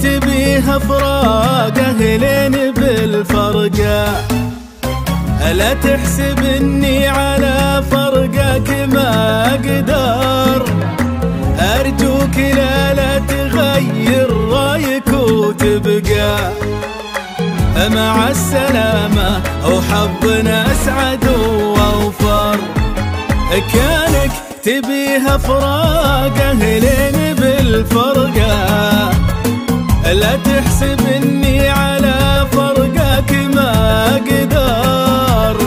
تبيها فراقه لين بالفرقة، لا تحسب اني على فرقك ما اقدر، ارجوك لا تغير رايك وتبقى مع السلامة وحظنا اسعد واوفر. كانك تبيها فراقه لين بالفرقة، لا تحسب اني على فرقك ما اقدر،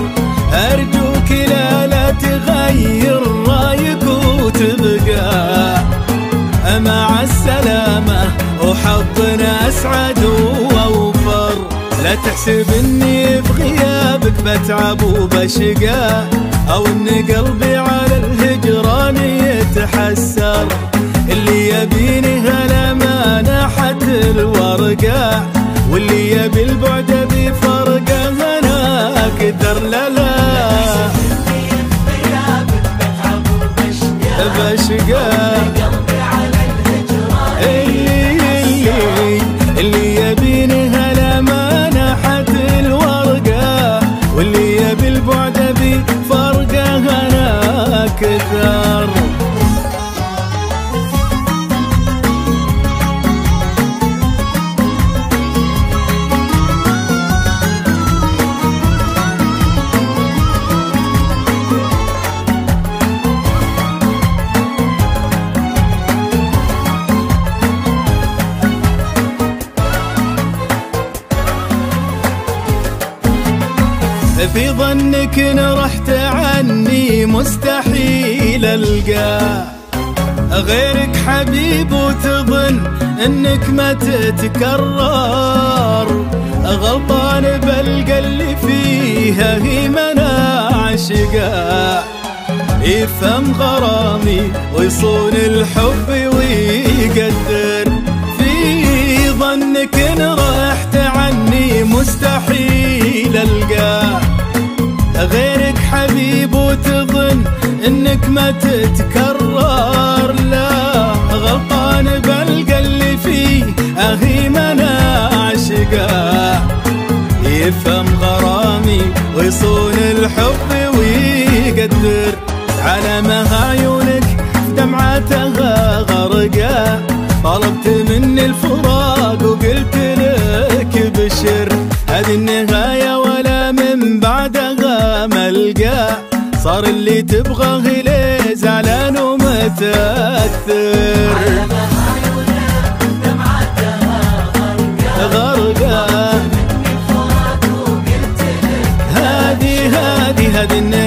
ارجوك لا تغير رايك وتبقى مع السلامة وحظنا اسعد واوفر. لا تحسب اني بغيابك بتعب وبشقى، او ان قلبي على الهجران يتحسر، اللي يبيني هلا ما نحت الورقة، واللي يبي البعد بفرقه انا اقدر. لا بشقى اللي يبيني هلا ما نحت الورقة، واللي يبي البعد بفرقه انا اكثر. في ظنك ان رحت عني مستحيل القى غيرك حبيب، وتظن انك ما تتكرر، غلطان بلقى اللي فيها هي منا عشقا، يفهم غرامي ويصون الحب ويقدر. في ظنك ان رحت عني مستحيل القى غيرك حبيب، وتظن انك ما تتكرر، لا غلطان بلقى اللي فيه اهي منا عشقا، يفهم غرامي ويصون الحب ويقدر. على ما عيونك دمعتها غرقا، طلبت مني الفراق وقلت لك بشر، هذه النهاية ولا من بعدها ملقى، صار اللي تبغاه ليه زعلان ومتأثر. على ما عيونك دمعتها غرقا، مني الفراق وقلت لك هذه النهاية